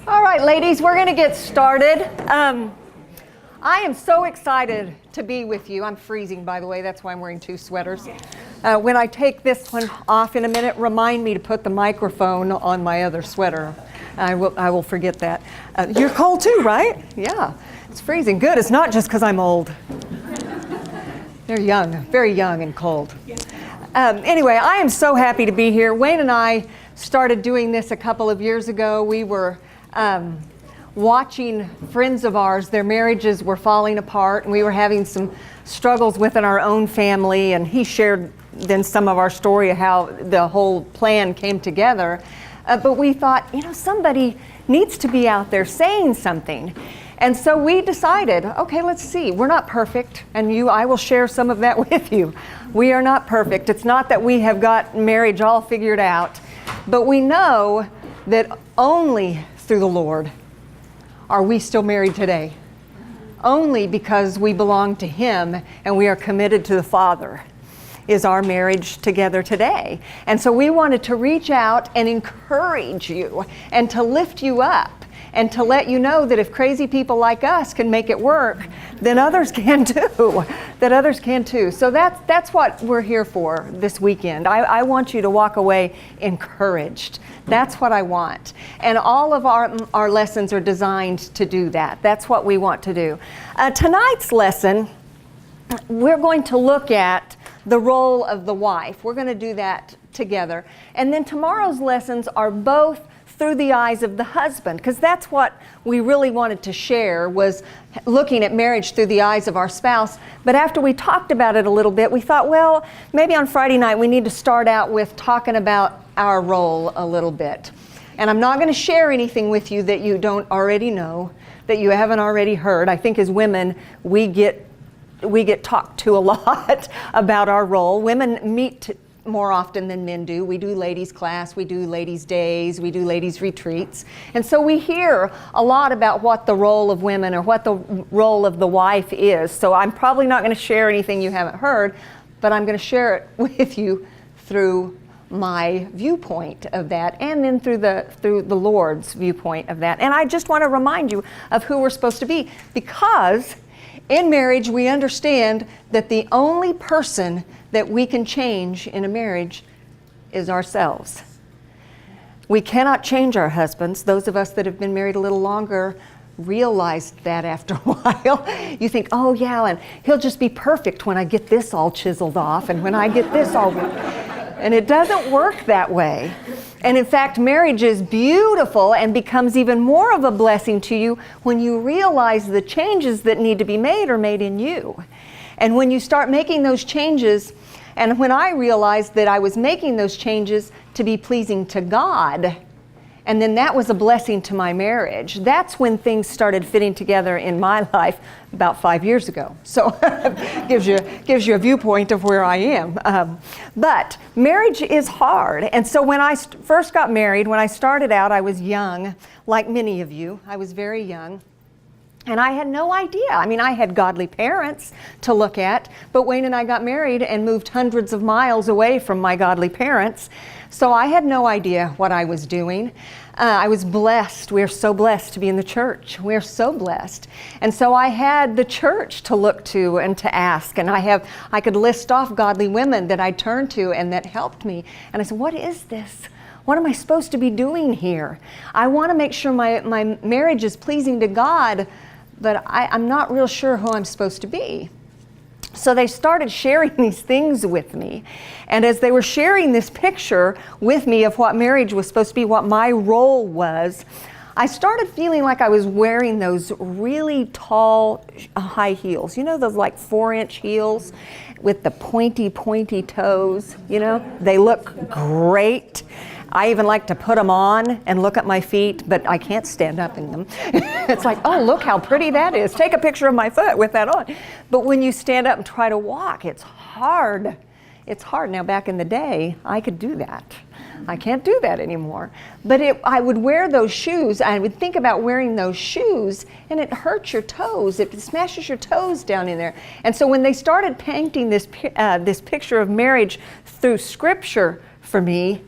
All right, ladies, we're going to get started. I am so excited to be with you. I'm freezing, by the way. That's why I'm wearing two sweaters. When I take this one off in a minute, remind me to put the microphone on my other sweater. I will forget that. You're cold too, right? Yeah, it's freezing. Good. It's not just because I'm old. They're young, very young and cold. Anyway, I am so happy to be here. Wayne and I started doing this a couple of years ago. We were watching friends of ours, their marriages were falling apart, and we were having some struggles within our own family, and he shared then some of our story of how the whole plan came together. But we thought, somebody needs to be out there saying something. And so we decided, okay, let's see. We're not perfect, and I will share some of that with you. We are not perfect. It's not that we have got marriage all figured out, but we know that only through the Lord are we still married today. Only because we belong to Him and we are committed to the Father is our marriage together today. And so we wanted to reach out and encourage you and to lift you up and to let you know that if crazy people like us can make it work, then others can too. That others can too. So that's what we're here for this weekend. I want you to walk away encouraged. That's what I want. And all of our lessons are designed to do that. That's what we want to do. Tonight's lesson, we're going to look at the role of the wife. We're going to do that together. And then tomorrow's lessons are both through the eyes of the husband, because that's what we really wanted to share, was looking at marriage through the eyes of our spouse. But after we talked about it a little bit, we thought, well, maybe on Friday night we need to start out with talking about our role a little bit. And I'm not going to share anything with you that you don't already know, that you haven't already heard. I think as women, we get talked to a lot about our role. Women meet more often than men do. We do ladies' class, we do ladies' days, we do ladies' retreats. And so we hear a lot about what the role of women or what the role of the wife is. So I'm probably not going to share anything you haven't heard, but I'm going to share it with you through my viewpoint of that, and then through the Lord's viewpoint of that. And I just want to remind you of who we're supposed to be, because in marriage we understand that the only person that we can change in a marriage is ourselves. We cannot change our husbands. Those of us that have been married a little longer realized that after a while. You think, oh yeah, and he'll just be perfect when I get this all chiseled off and when I get this all... And it doesn't work that way. And in fact, marriage is beautiful and becomes even more of a blessing to you when you realize the changes that need to be made are made in you. And when you start making those changes, and when I realized that I was making those changes to be pleasing to God, and then that was a blessing to my marriage, that's when things started fitting together in my life about 5 years ago. So gives you a viewpoint of where I am. But marriage is hard. And so when I first got married, when I started out, I was young, like many of you. I was very young. And I had no idea. I mean, I had godly parents to look at, but Wayne and I got married and moved hundreds of miles away from my godly parents. So I had no idea what I was doing. I was blessed. We're so blessed to be in the church. We're so blessed. And so I had the church to look to and to ask. And I could list off godly women that I turned to and that helped me. And I said, what is this? What am I supposed to be doing here? I want to make sure my marriage is pleasing to God, but I'm not real sure who I'm supposed to be. So they started sharing these things with me. And as they were sharing this picture with me of what marriage was supposed to be, what my role was, I started feeling like I was wearing those really tall high heels. You know, those like 4-inch heels with the pointy toes, They look great. I even like to put them on and look at my feet, but I can't stand up in them. It's like, oh, look how pretty that is. Take a picture of my foot with that on. But when you stand up and try to walk, it's hard. It's hard. Now, back in the day, I could do that. I can't do that anymore. But I would wear those shoes. I would think about wearing those shoes, and it hurts your toes. It smashes your toes down in there. And so when they started painting this picture of marriage through Scripture for me,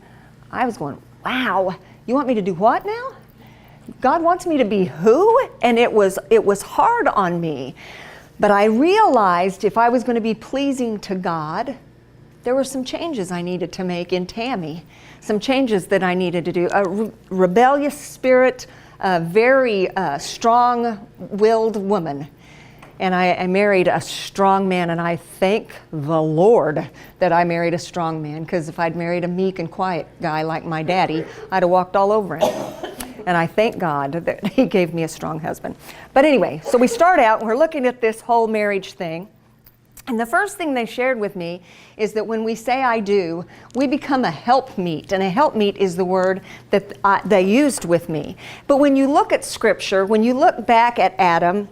I was going, wow, You want me to do what now? God wants me to be who? And it was hard on me. But I realized if I was going to be pleasing to God, there were some changes I needed to make in Tammy, some changes that I needed to do. A rebellious spirit, a very strong-willed woman. And I married a strong man, and I thank the Lord that I married a strong man, because if I'd married a meek and quiet guy like my daddy, I'd have walked all over him. And I thank God that He gave me a strong husband. But anyway, so we start out, and we're looking at this whole marriage thing. And the first thing they shared with me is that when we say I do, we become a helpmeet. And a helpmeet is the word that they used with me. But when you look at Scripture, when you look back at Adam,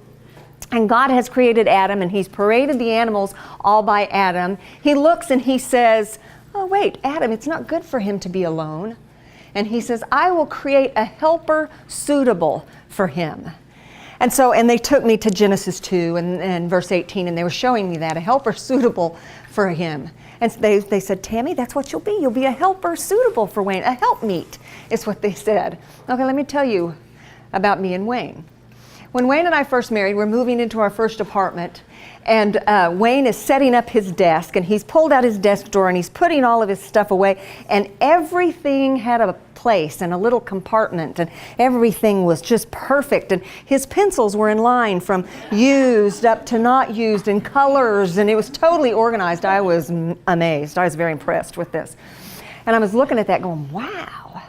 and God has created Adam, and He's paraded the animals all by Adam, He looks and He says, oh wait, Adam, it's not good for him to be alone. And He says, I will create a helper suitable for him. And so, and they took me to Genesis 2 and verse 18, and they were showing me that, a helper suitable for him. And they said, Tammy, that's what you'll be. You'll be a helper suitable for Wayne. A helpmeet is what they said. Okay, let me tell you about me and Wayne. When Wayne and I first married, we're moving into our first apartment, and Wayne is setting up his desk, and he's pulled out his desk drawer, and he's putting all of his stuff away, and everything had a place and a little compartment, and everything was just perfect, and his pencils were in line from used up to not used, and colors, and it was totally organized. I was amazed. I was very impressed with this. And I was looking at that going, wow.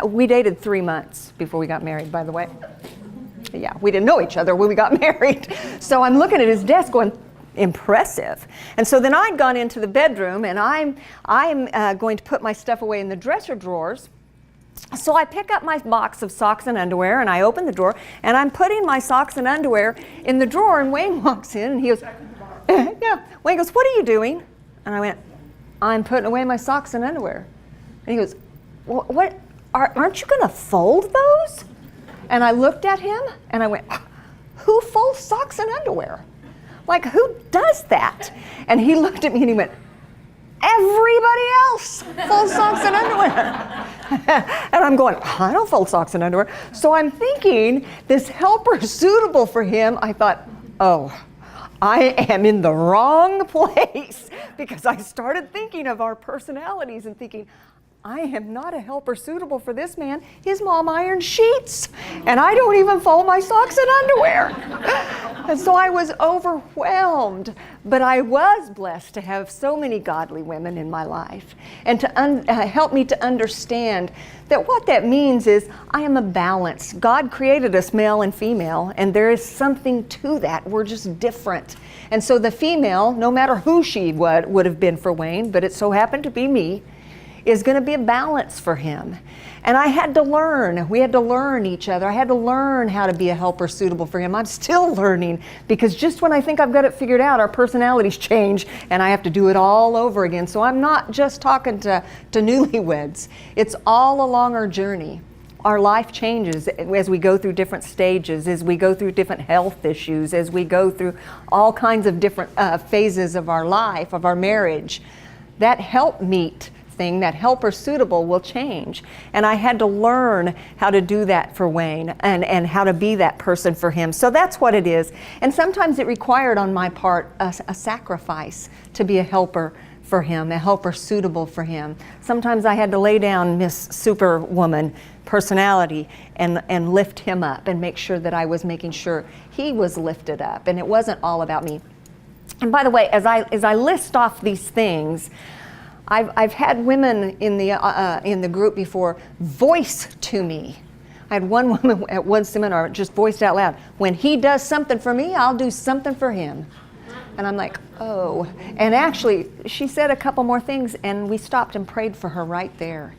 We dated 3 months before we got married, by the way. Yeah, we didn't know each other when we got married. So I'm looking at his desk going, impressive. And so then I'd gone into the bedroom, and I'm going to put my stuff away in the dresser drawers. So I pick up my box of socks and underwear, and I open the drawer, and I'm putting my socks and underwear in the drawer, and Wayne walks in, and he goes, yeah. Wayne goes, what are you doing? And I went, I'm putting away my socks and underwear. And he goes, what? Aren't you going to fold those? And I looked at him, and I went, who folds socks and underwear? Like, who does that? And he looked at me, and he went, everybody else folds socks and underwear. And I'm going, I don't fold socks and underwear. So I'm thinking, this helper suitable for him, I thought, oh, I am in the wrong place. Because I started thinking of our personalities and thinking, I am not a helper suitable for this man. His mom irons sheets, and I don't even fold my socks and underwear. And so I was overwhelmed, but I was blessed to have so many godly women in my life, and to help me to understand that what that means is I am a balance. God created us male and female, and there is something to that. We're just different. And so the female, no matter who she would have been for Wayne, but it so happened to be me, is going to be a balance for him. And I had to learn. We had to learn each other. I had to learn how to be a helper suitable for him. I'm still learning, because just when I think I've got it figured out, our personalities change, and I have to do it all over again. So I'm not just talking to newlyweds. It's all along our journey. Our life changes as we go through different stages, as we go through different health issues, as we go through all kinds of different phases of our life, of our marriage. That helpmeet thing, that helper suitable, will change. And I had to learn how to do that for Wayne, and how to be that person for him. So that's what it is. And sometimes it required on my part a sacrifice to be a helper for him, a helper suitable for him. Sometimes I had to lay down Miss Superwoman personality and lift him up and make sure that I was making sure he was lifted up, and it wasn't all about me. And by the way, as I list off these things, I've had women in the group before voice to me. I had one woman at one seminar just voiced out loud, when he does something for me, I'll do something for him. And I'm like, oh. And actually, she said a couple more things, and we stopped and prayed for her right there.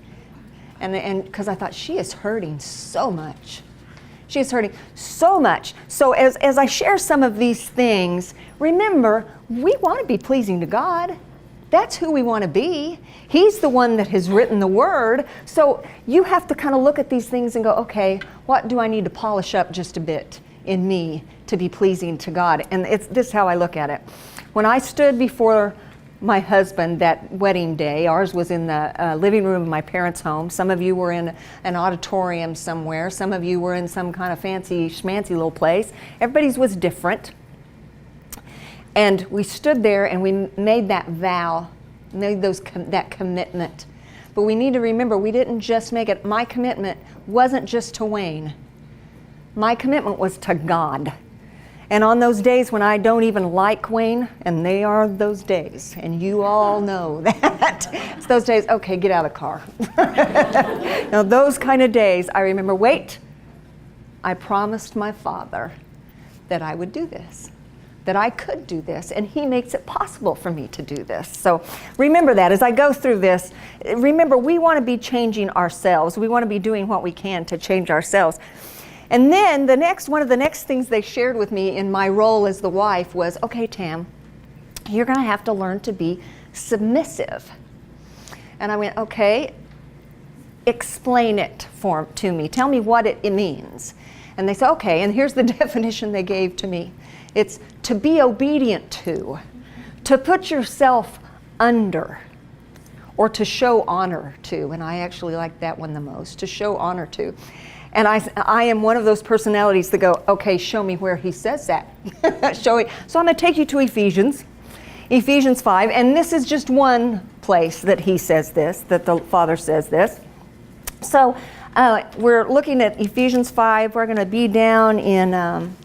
And because I thought, she is hurting so much. She is hurting so much. So as I share some of these things, remember, we want to be pleasing to God. That's who we want to be. He's the one that has written the word. So you have to kind of look at these things and go, okay, what do I need to polish up just a bit in me to be pleasing to God? And this is how I look at it. When I stood before my husband that wedding day. Ours was in the living room of my parents' home. Some of you were in an auditorium somewhere. Some of you were in some kind of fancy schmancy little place. Everybody's was different. And we stood there and we made that vow, made that commitment. But we need to remember, we didn't just make it. My commitment wasn't just to Wayne. My commitment was to God. And on those days when I don't even like Wayne, and they are those days, and you all know that, it's those days, okay, get out of the car. Now, those kind of days, I remember, wait, I promised my Father that I would do this, that I could do this, and He makes it possible for me to do this. So remember that as I go through this. Remember, we want to be changing ourselves. We want to be doing what we can to change ourselves. And then one of the next things they shared with me in my role as the wife was, okay, Tam, you're going to have to learn to be submissive. And I went, okay, explain it to me. Tell me what it means. And they said, okay, and here's the definition they gave to me. It's to be obedient to put yourself under, or to show honor to. And I actually like that one the most, to show honor to. And I am one of those personalities that go, okay, show me where he says that. Show me. So I'm going to take you to Ephesians 5. And this is just one place that he says this, that the Father says this. So we're looking at Ephesians 5. We're going to be down in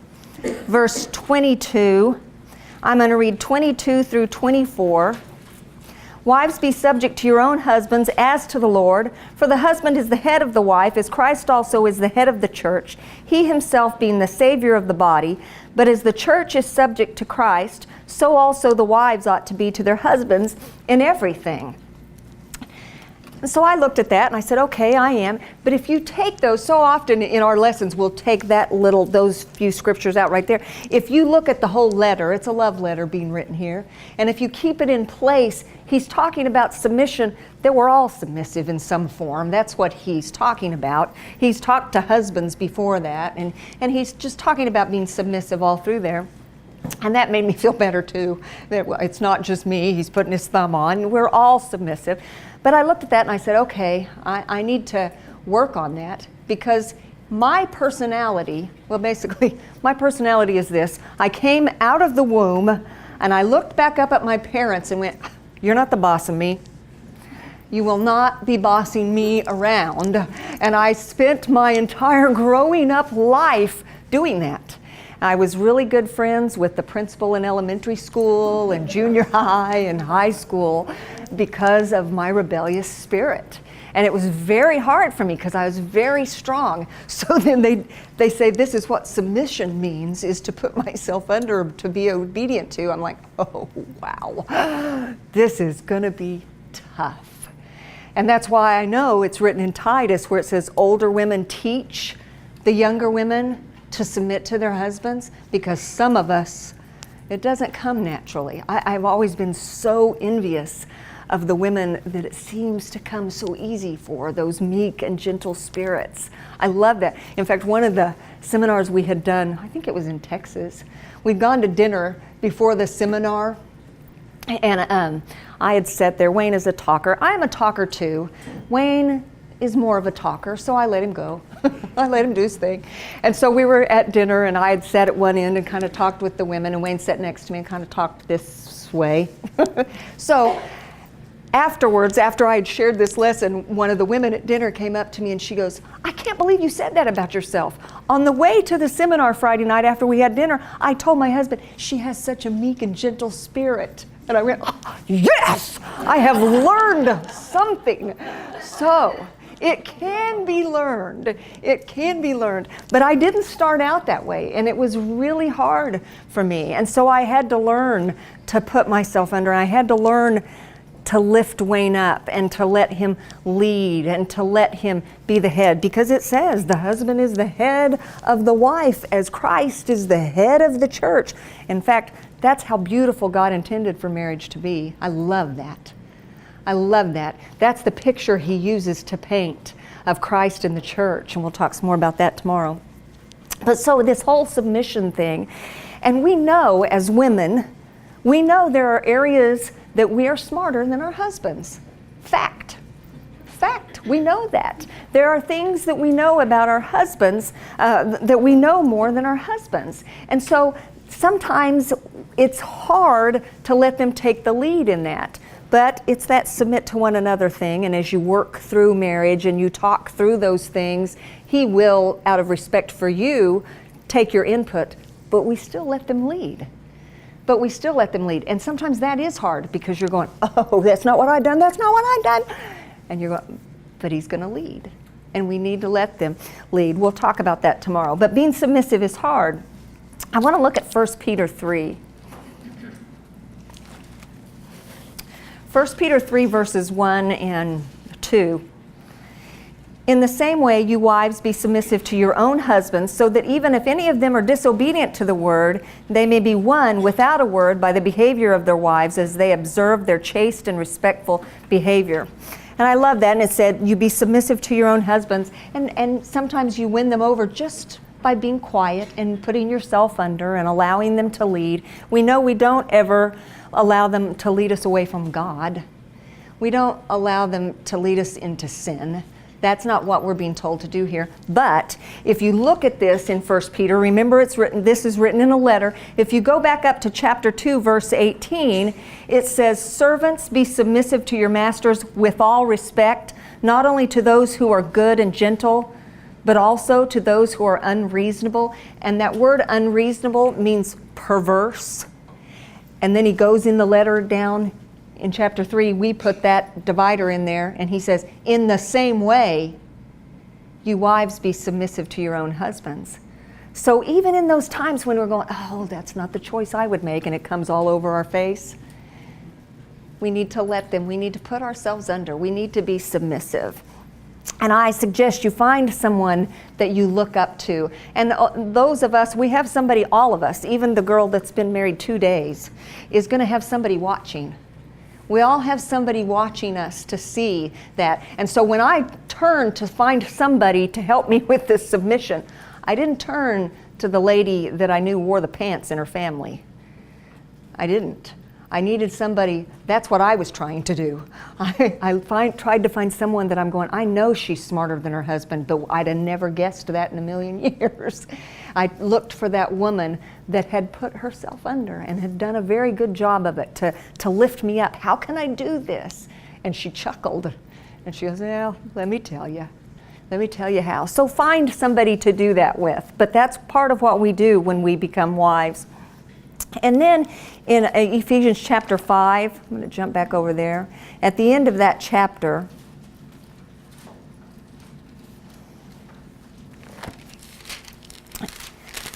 verse 22. I'm going to read 22 through 24. Wives, be subject to your own husbands as to the Lord. For the husband is the head of the wife, as Christ also is the head of the church, he himself being the Savior of the body. But as the church is subject to Christ, so also the wives ought to be to their husbands in everything. And so I looked at that and I said, okay, I am. But if you take those, so often in our lessons, we'll take those few scriptures out right there. If you look at the whole letter, it's a love letter being written here. And if you keep it in place, he's talking about submission, that we're all submissive in some form. That's what he's talking about. He's talked to husbands before that, and he's just talking about being submissive all through there. And that made me feel better too, that it's not just me, he's putting his thumb on. We're all submissive. But I looked at that and I said, okay, I need to work on that, because my personality, well, basically, my personality is this. I came out of the womb and I looked back up at my parents and went, you're not the boss of me. You will not be bossing me around. And I spent my entire growing up life doing that. I was really good friends with the principal in elementary school and junior high and high school because of my rebellious spirit. And it was very hard for me because I was very strong. So then they say, this is what submission means, is to put myself under, to be obedient to. I'm like, oh, wow, this is going to be tough. And that's why I know it's written in Titus where it says older women teach the younger women to submit to their husbands, because some of us, it doesn't come naturally. I've always been so envious of the women that it seems to come so easy for, those meek and gentle spirits. I love that. In fact, one of the seminars we had done, I think it was in Texas, we'd gone to dinner before the seminar, and I had sat there. Wayne is a talker. I am a talker too. Wayne is more of a talker, so I let him go. I let him do his thing. And so we were at dinner, and I had sat at one end and kind of talked with the women, and Wayne sat next to me and kind of talked this way. So afterwards, after I had shared this lesson, one of the women at dinner came up to me and she goes, I can't believe you said that about yourself. On the way to the seminar Friday night after we had dinner, I told my husband, she has such a meek and gentle spirit. And I went, oh, yes, I have learned something. So it can be learned. It can be learned. But I didn't start out that way, and it was really hard for me. And so I had to learn to put myself under. I had to learn to lift Wayne up and to let him lead and to let him be the head, because it says the husband is the head of the wife as Christ is the head of the church. In fact, that's how beautiful God intended for marriage to be. I love that. I love that. That's the picture he uses to paint of Christ and the church, and we'll talk some more about that tomorrow. But so this whole submission thing, and we know as women, we know there are areas that we are smarter than our husbands. Fact. We know that. There are things that we know about our husbands that we know more than our husbands. And so sometimes it's hard to let them take the lead in that. But it's that submit to one another thing, and as you work through marriage and you talk through those things, he will, out of respect for you, take your input, but we still let them lead. And sometimes that is hard because you're going, oh, that's not what I've done, And you're going, but he's going to lead. And we need to let them lead. We'll talk about that tomorrow. But being submissive is hard. I want to look at 1 Peter 3. 1 Peter 3 verses 1 and 2. In the same way, you wives, be submissive to your own husbands, so that even if any of them are disobedient to the word, they may be won without a word by the behavior of their wives as they observe their chaste and respectful behavior. And I love that. And it said, you be submissive to your own husbands. And sometimes you win them over just by being quiet and putting yourself under and allowing them to lead. We know we don't ever allow them to lead us away from God. We don't allow them to lead us into sin. That's not what we're being told to do here. But if you look at this in 1 Peter, remember this is written in a letter. If you go back up to chapter 2, verse 18, it says, servants, be submissive to your masters with all respect, not only to those who are good and gentle, but also to those who are unreasonable. And that word unreasonable means perverse. And then he goes in the letter down in chapter 3, we put that divider in there, and he says, in the same way, you wives be submissive to your own husbands. So even in those times when we're going, oh, that's not the choice I would make, and it comes all over our face, we need to let them, we need to put ourselves under, we need to be submissive. And I suggest you find someone that you look up to. And those of us, we have somebody, all of us, even the girl that's been married 2 days, is going to have somebody watching. We all have somebody watching us to see that. And so when I turned to find somebody to help me with this submission, I didn't turn to the lady that I knew wore the pants in her family. I didn't. I needed somebody, that's what I was trying to do. I tried to find someone that I'm going, I know she's smarter than her husband, but I'd have never guessed that in a million years. I looked for that woman that had put herself under and had done a very good job of it to lift me up. How can I do this? And she chuckled and she goes, well, let me tell you how. So find somebody to do that with. But that's part of what we do when we become wives. And then in Ephesians chapter 5, I'm going to jump back over there. At the end of that chapter,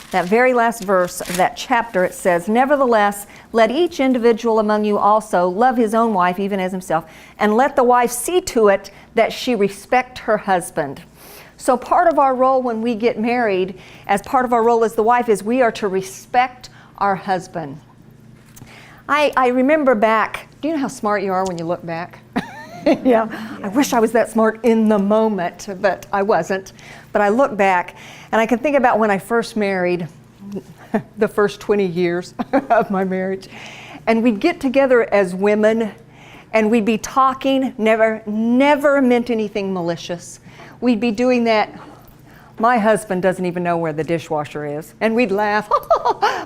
that very last verse of that chapter, it says, nevertheless, let each individual among you also love his own wife, even as himself, and let the wife see to it that she respect her husband. So part of our role when we get married, as part of our role as the wife, is we are to respect our husband. I remember back, do you know how smart you are when you look back? Yeah, I wish I was that smart in the moment, but I wasn't. But I look back and I can think about when I first married, the first 20 years of my marriage, and we'd get together as women and we'd be talking, never meant anything malicious. We'd be doing that. My husband doesn't even know where the dishwasher is. And we'd laugh.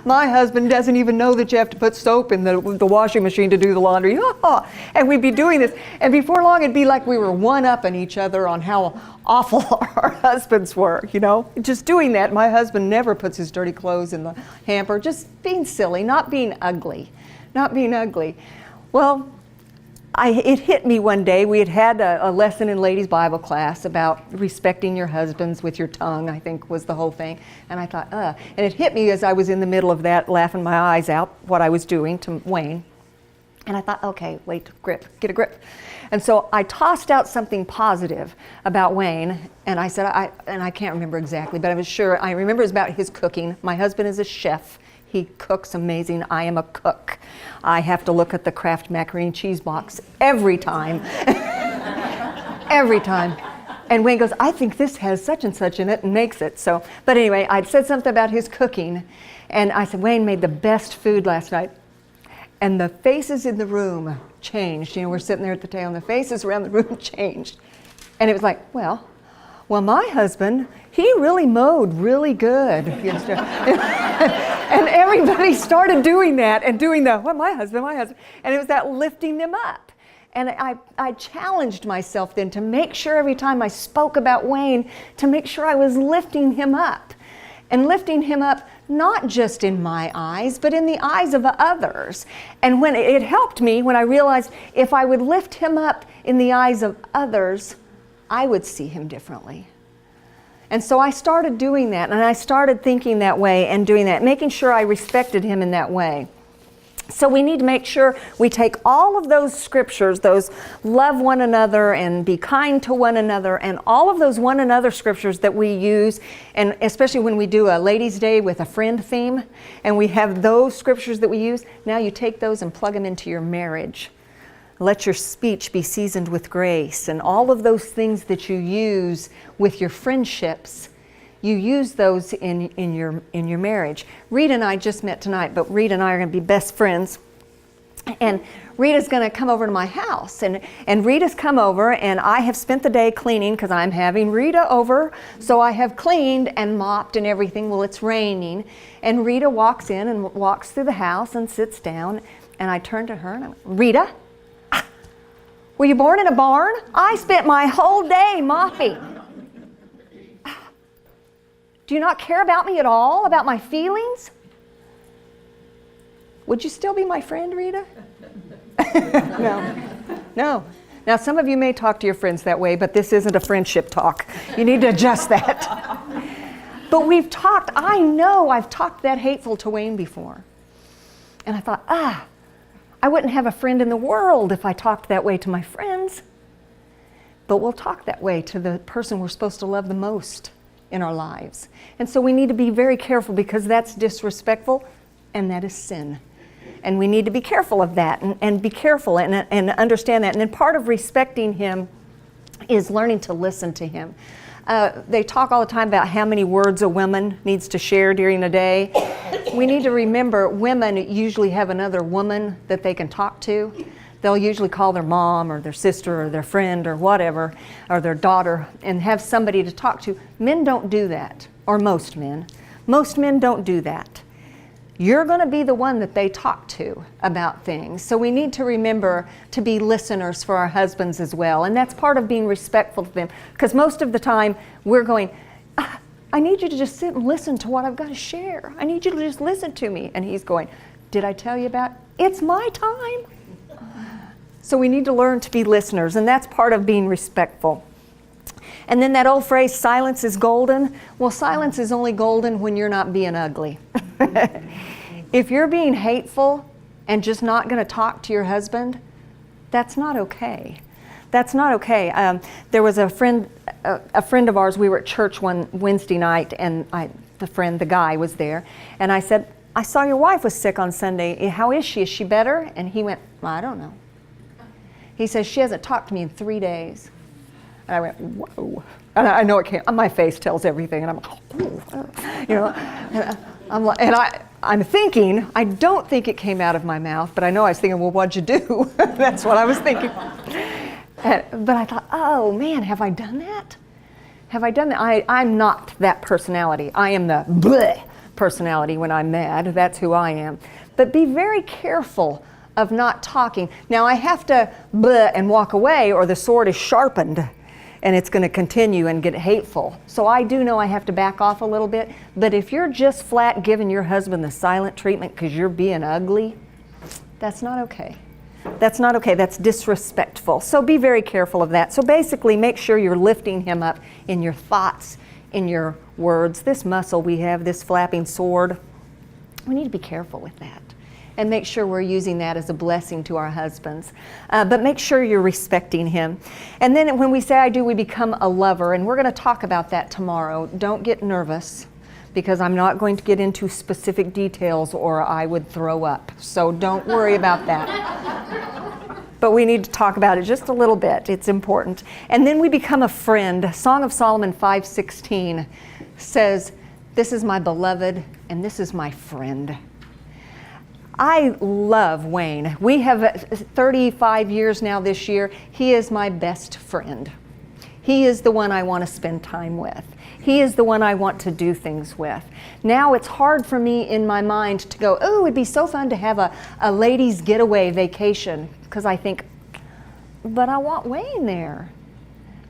My husband doesn't even know that you have to put soap in the washing machine to do the laundry. And we'd be doing this. And before long, it'd be like we were one-upping each other on how awful our husbands were, you know. Just doing that. My husband never puts his dirty clothes in the hamper. Just being silly, not being ugly. Well, it hit me one day. We had a lesson in ladies' Bible class about respecting your husbands with your tongue, I think was the whole thing. And I thought, And it hit me as I was in the middle of that, laughing my eyes out, what I was doing to Wayne. And I thought, okay, wait, get a grip. And so I tossed out something positive about Wayne, and I said, I can't remember exactly, but I remember it was about his cooking. My husband is a chef. He cooks amazing. I am a cook. I have to look at the Kraft macaroni and cheese box every time. Every time. And Wayne goes, I think this has such and such in it, and makes it. So, but anyway, I'd said something about his cooking, and I said, Wayne made the best food last night. And the faces in the room changed. You know, we're sitting there at the table, and the faces around the room changed. And it was like, well, my husband, he really mowed really good. And everybody started doing that and doing my husband. And it was that lifting them up. And I challenged myself then to make sure every time I spoke about Wayne, to make sure I was lifting him up. And lifting him up not just in my eyes, but in the eyes of others. And when it helped me, when I realized if I would lift him up in the eyes of others, I would see him differently. And so I started doing that, and I started thinking that way and doing that, making sure I respected him in that way. So we need to make sure we take all of those scriptures, those love one another and be kind to one another, and all of those one another scriptures that we use, and especially when we do a Ladies' Day with a friend theme, and we have those scriptures that we use, now you take those and plug them into your marriage. Let your speech be seasoned with grace, and all of those things that you use with your friendships, you use those in your marriage. Rita and I just met tonight, but Rita and I are going to be best friends. And Rita's going to come over to my house. And Rita's come over, and I have spent the day cleaning because I'm having Rita over. So I have cleaned and mopped and everything. Well, it's raining. And Rita walks in and walks through the house and sits down. And I turn to her and I went, Rita, were you born in a barn? I spent my whole day mopping. Do you not care about me at all, about my feelings? Would you still be my friend, Rita? No. Now, some of you may talk to your friends that way, but this isn't a friendship talk. You need to adjust that. But I know I've talked that hateful to Wayne before. And I thought, I wouldn't have a friend in the world if I talked that way to my friends. But we'll talk that way to the person we're supposed to love the most in our lives. And so we need to be very careful, because that's disrespectful and that is sin. And we need to be careful of that and be careful and understand that. And then part of respecting him is learning to listen to him. They talk all the time about how many words a woman needs to share during the day. We need to remember women usually have another woman that they can talk to. They'll usually call their mom or their sister or their friend or whatever, or their daughter, and have somebody to talk to. Men don't do that, or most men. Most men don't do that. You're going to be the one that they talk to about things. So we need to remember to be listeners for our husbands as well. And that's part of being respectful to them. Because most of the time we're going, I need you to just sit and listen to what I've got to share. I need you to just listen to me. And he's going, did I tell you about, it's my time. So we need to learn to be listeners, and that's part of being respectful. And then that old phrase, silence is golden. Well, silence is only golden when you're not being ugly. If you're being hateful and just not going to talk to your husband, that's not okay. That's not okay. There was a friend of ours, we were at church one Wednesday night, and the guy was there, and I said, I saw your wife was sick on Sunday. How is she? Is she better? And he went, I don't know. He says, she hasn't talked to me in 3 days. And I went, whoa. And I know it can't, my face tells everything. And I'm like, you know, I'm thinking, I don't think it came out of my mouth, but I know I was thinking, well, what'd you do? That's what I was thinking. But I thought, oh man, have I done that? Have I done that? I'm not that personality. I am the bleh personality when I'm mad. That's who I am. But be very careful of not talking. Now I have to bleh and walk away, or the sword is sharpened and it's going to continue and get hateful. So I do know I have to back off a little bit. But if you're just flat giving your husband the silent treatment because you're being ugly, that's not okay. That's not okay. That's disrespectful. So be very careful of that. So basically make sure you're lifting him up in your thoughts, in your words. This muscle we have, this flapping sword, we need to be careful with that and make sure we're using that as a blessing to our husbands. But make sure you're respecting him. And then when we say I do, we become a lover. And we're going to talk about that tomorrow. Don't get nervous, because I'm not going to get into specific details or I would throw up. So don't worry about that. But we need to talk about it just a little bit. It's important. And then we become a friend. Song of Solomon 5:16 says, this is my beloved and this is my friend. I love Wayne. We have 35 years now this year. He is my best friend. He is the one I want to spend time with. He is the one I want to do things with. Now it's hard for me in my mind to go, oh, it'd be so fun to have a ladies' getaway vacation, because I think, but I want Wayne there.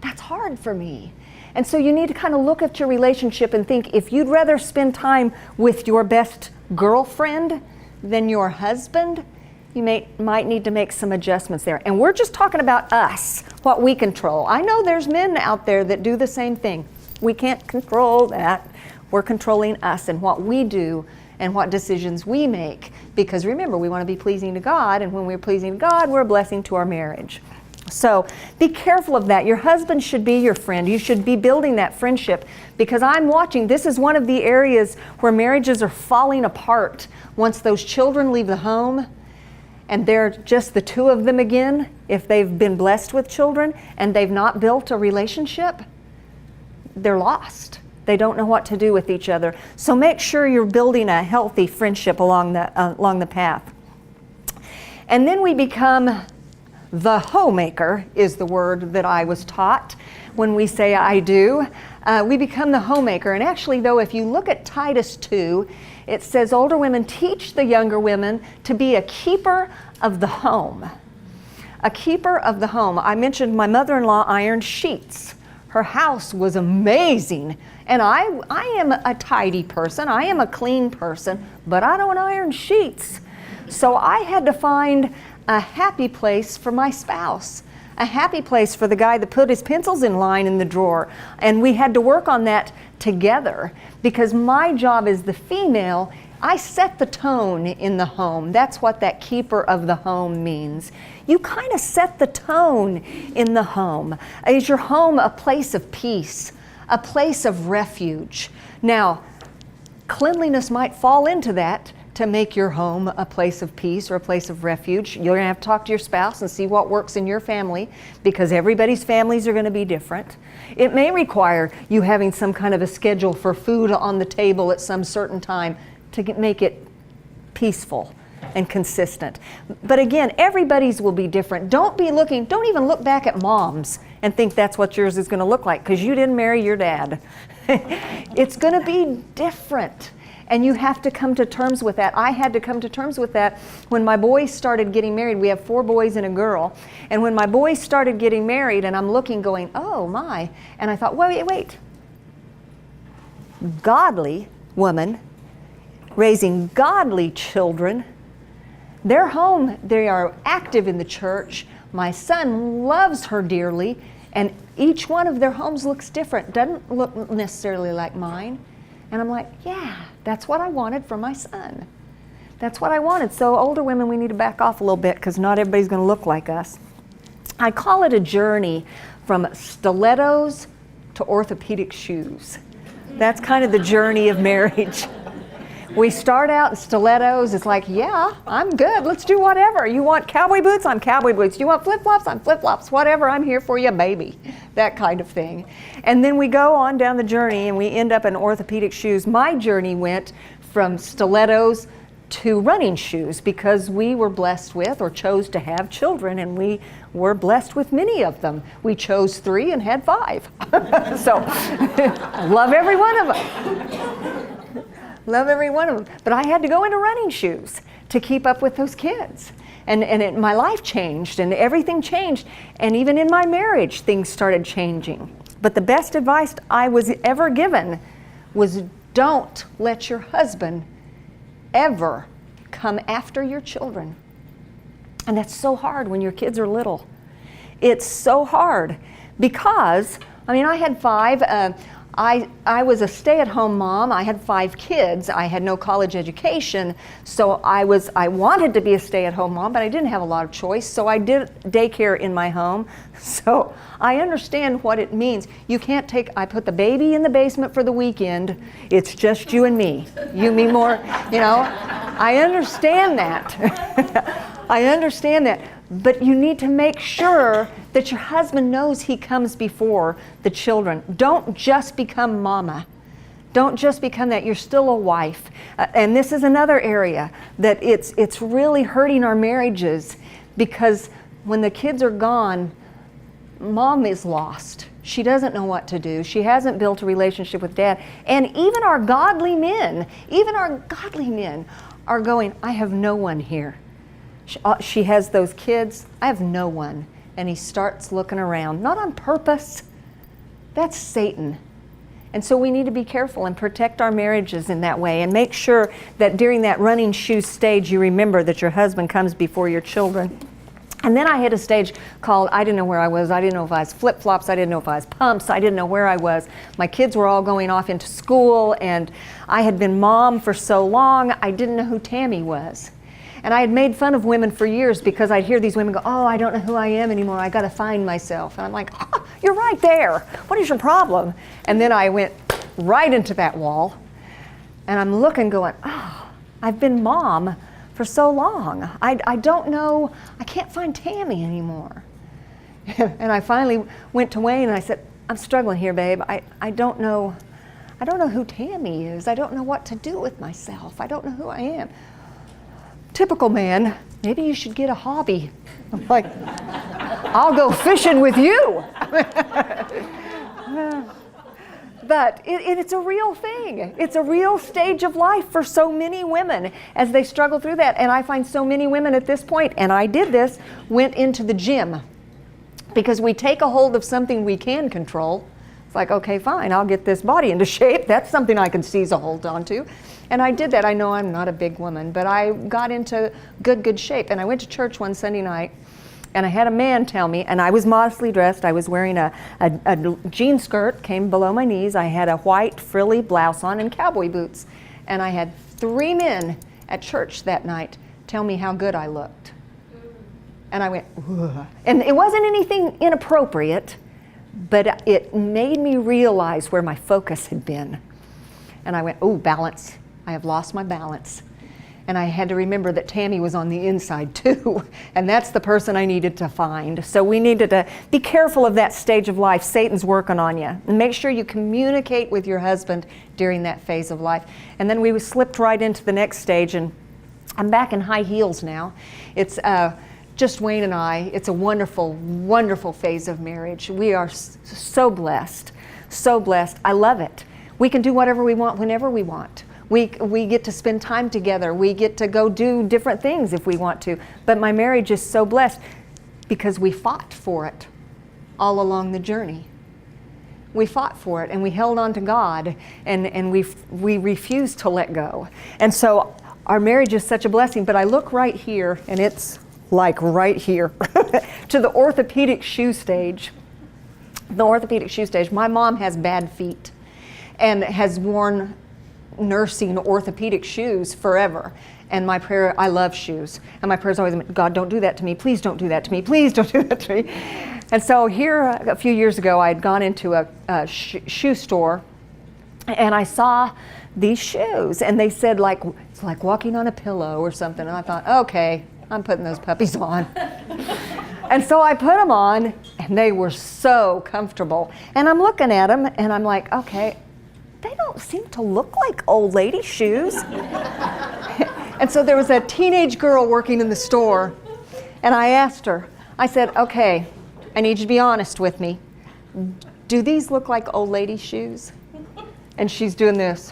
That's hard for me. And so you need to kind of look at your relationship and think, if you'd rather spend time with your best girlfriend than your husband, you might need to make some adjustments there. And we're just talking about us, what we control. I know there's men out there that do the same thing. We can't control that. We're controlling us and what we do and what decisions we make. Because remember, we want to be pleasing to God, and when we're pleasing to God, we're a blessing to our marriage. So be careful of that. Your husband should be your friend. You should be building that friendship, because I'm watching, this is one of the areas where marriages are falling apart once those children leave the home and they're just the two of them again. If they've been blessed with children and they've not built a relationship, they're lost. They don't know what to do with each other. So make sure you're building a healthy friendship along the path. And then we become the homemaker, is the word that I was taught when we say I do. We become the homemaker. And actually, though, if you look at Titus 2, it says, older women, teach the younger women to be a keeper of the home. A keeper of the home. I mentioned my mother-in-law ironed sheets. Her house was amazing. And I am a tidy person. I am a clean person, but I don't iron sheets. So I had to find a happy place for my spouse, a happy place for the guy that put his pencils in line in the drawer. And we had to work on that together, because my job as the female, I set the tone in the home. That's what that keeper of the home means. You kind of set the tone in the home. Is your home a place of peace, a place of refuge? Now, cleanliness might fall into that, to make your home a place of peace or a place of refuge. You're going to have to talk to your spouse and see what works in your family, because everybody's families are going to be different. It may require you having some kind of a schedule for food on the table at some certain time to make it peaceful and consistent. But again, everybody's will be different. Don't even look back at mom's and think that's what yours is going to look like, because you didn't marry your dad. It's going to be different. And you have to come to terms with that. I had to come to terms with that when my boys started getting married. We have 4 boys and a girl. And when my boys started getting married, and I'm looking going, oh my. And I thought, wait. Godly woman, raising godly children. They're home, they are active in the church. My son loves her dearly. And each one of their homes looks different. Doesn't look necessarily like mine. And I'm like, yeah, that's what I wanted for my son. That's what I wanted. So older women, we need to back off a little bit, because not everybody's going to look like us. I call it a journey from stilettos to orthopedic shoes. That's kind of the journey of marriage. We start out in stilettos. It's like, yeah, I'm good. Let's do whatever. You want cowboy boots? I'm cowboy boots. You want flip-flops? I'm flip-flops. Whatever, I'm here for you, baby. That kind of thing. And then we go on down the journey and we end up in orthopedic shoes. My journey went from stilettos to running shoes, because we were blessed with, or chose to have, children, and we were blessed with many of them. We chose 3 and had 5. So I love every one of them. Love every one of them. But I had to go into running shoes to keep up with those kids. And my life changed, and everything changed. And even in my marriage, things started changing. But the best advice I was ever given was, don't let your husband ever come after your children. And that's so hard when your kids are little. It's so hard, because, I had 5. I was a stay-at-home mom. I had 5 kids. I had no college education, so I wanted to be a stay-at-home mom, but I didn't have a lot of choice, so I did daycare in my home. So I understand what it means. You can't I put the baby in the basement for the weekend. It's just you and me. You, me more, I understand that. I understand that. But you need to make sure that your husband knows he comes before the children. Don't just become mama. Don't just become that. You're still a wife. And this is another area that it's really hurting our marriages, because when the kids are gone, mom is lost. She doesn't know what to do. She hasn't built a relationship with dad. And even our godly men are going, I have no one here. She has those kids. I have no one. And he starts looking around, not on purpose. That's Satan. And so we need to be careful and protect our marriages in that way, and make sure that during that running shoe stage, you remember that your husband comes before your children. And then I hit a stage called, I didn't know where I was. I didn't know if I was flip-flops. I didn't know if I was pumps. I didn't know where I was. My kids were all going off into school, and I had been mom for so long, I didn't know who Tammy was. And I had made fun of women for years, because I'd hear these women go, oh, I don't know who I am anymore. I got to find myself. And I'm like, oh, you're right there. What is your problem? And then I went right into that wall. And I'm looking going, oh, I've been mom for so long. I don't know. I can't find Tammy anymore. And I finally went to Wayne and I said, I'm struggling here, babe. I don't know. I don't know who Tammy is. I don't know what to do with myself. I don't know who I am. Typical man, maybe you should get a hobby. I'm like, I'll go fishing with you. But it's a real thing. It's a real stage of life for so many women as they struggle through that. And I find so many women at this point, and I did this, went into the gym. Because we take a hold of something we can control. It's like, okay, fine, I'll get this body into shape. That's something I can seize a hold onto. And I did that. I know I'm not a big woman, but I got into good shape. And I went to church one Sunday night, and I had a man tell me, and I was modestly dressed. I was wearing a jean skirt, came below my knees. I had a white frilly blouse on and cowboy boots. And I had 3 men at church that night tell me how good I looked. And I went, ugh. And it wasn't anything inappropriate, but it made me realize where my focus had been. And I went, oh, balance. I have lost my balance. And I had to remember that Tammy was on the inside too. And that's the person I needed to find. So we needed to be careful of that stage of life. Satan's working on you. And make sure you communicate with your husband during that phase of life. And then we slipped right into the next stage, and I'm back in high heels now. It's just Wayne and I. It's a wonderful, wonderful phase of marriage. We are so blessed, so blessed. I love it. We can do whatever we want whenever we want. We get to spend time together. We get to go do different things if we want to. But my marriage is so blessed because we fought for it all along the journey. We fought for it, and we held on to God, and we refused to let go. And so our marriage is such a blessing. But I look right here, and it's like right here, to the orthopedic shoe stage. The orthopedic shoe stage. My mom has bad feet and has worn nursing orthopedic shoes forever. And my prayer, I love shoes. And my prayer is always, God, don't do that to me. Please don't do that to me. Please don't do that to me. And so here, a few years ago, I had gone into a shoe store, and I saw these shoes. And they said, like, it's like walking on a pillow or something. And I thought, okay, I'm putting those puppies on. And so I put them on, and they were so comfortable. And I'm looking at them, and I'm like, okay, they don't seem to look like old lady shoes. And so there was a teenage girl working in the store, and I asked her, I said, okay, I need you to be honest with me. Do these look like old lady shoes? And she's doing this.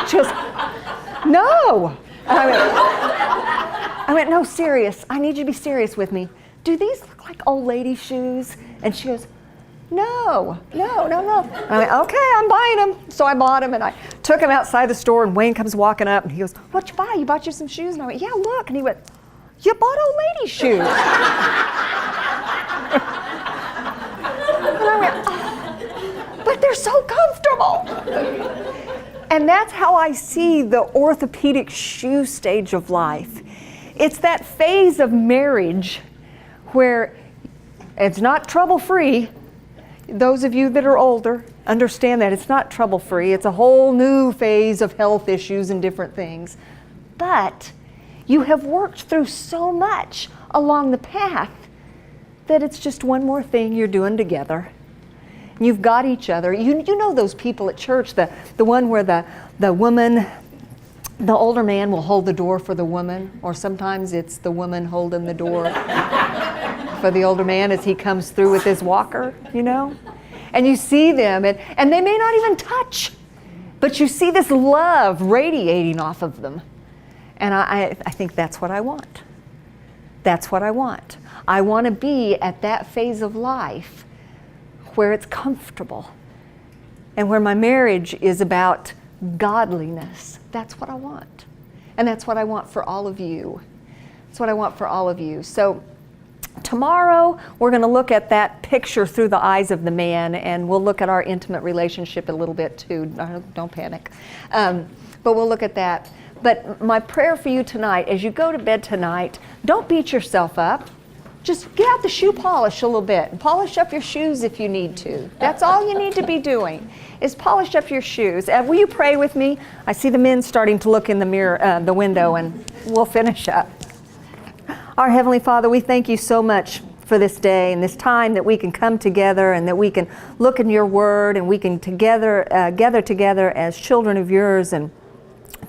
She goes, no. And I went, no, serious. I need you to be serious with me. Do these look like old lady shoes? And she goes, no. And I went, okay, I'm buying them. So I bought them, and I took them outside the store, and Wayne comes walking up, and he goes, what'd you buy? You bought you some shoes? And I went, yeah, look. And he went, you bought old lady shoes. And I went, oh, but they're so comfortable. And that's how I see the orthopedic shoe stage of life. It's that phase of marriage where it's not trouble-free. Those of you that are older understand that it's not trouble-free. It's a whole new phase of health issues and different things. But you have worked through so much along the path that it's just one more thing you're doing together. You've got each other. You know those people at church, the one where the woman, the older man will hold the door for the woman, or sometimes it's the woman holding the door for the older man as he comes through with his walker, you know? And you see them, and they may not even touch, but you see this love radiating off of them. And I think that's what I want. That's what I want. I want to be at that phase of life where it's comfortable and where my marriage is about godliness. That's what I want. And that's what I want for all of you. That's what I want for all of you. So tomorrow, we're going to look at that picture through the eyes of the man, and we'll look at our intimate relationship a little bit too. Don't panic. But we'll look at that. But my prayer for you tonight, as you go to bed tonight, don't beat yourself up. Just get out the shoe polish a little bit and polish up your shoes if you need to. That's all you need to be doing, is polish up your shoes. Will you pray with me? I see the men starting to look in the mirror, the window, and we'll finish up. Our Heavenly Father, we thank you so much for this day and this time that we can come together and that we can look in your word and we can gather together as children of yours and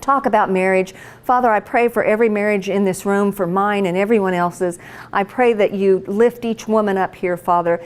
talk about marriage. Father, I pray for every marriage in this room, for mine and everyone else's. I pray that you lift each woman up here, Father.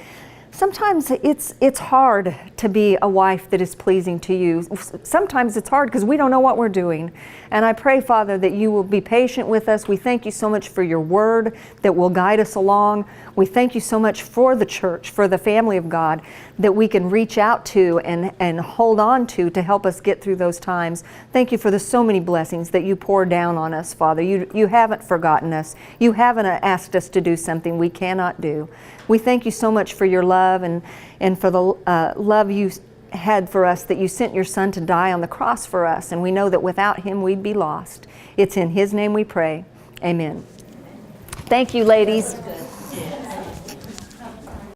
Sometimes it's hard to be a wife that is pleasing to you. Sometimes it's hard because we don't know what we're doing. And I pray, Father, that you will be patient with us. We thank you so much for your word that will guide us along. We thank you so much for the church, for the family of God, that we can reach out to and hold on to help us get through those times. Thank you for the so many blessings that you pour down on us, Father. You haven't forgotten us. You haven't asked us to do something we cannot do. We thank you so much for your love and for the love you had for us, that you sent your Son to die on the cross for us, and we know that without him we'd be lost. It's in his name we pray. Amen. Thank you, ladies.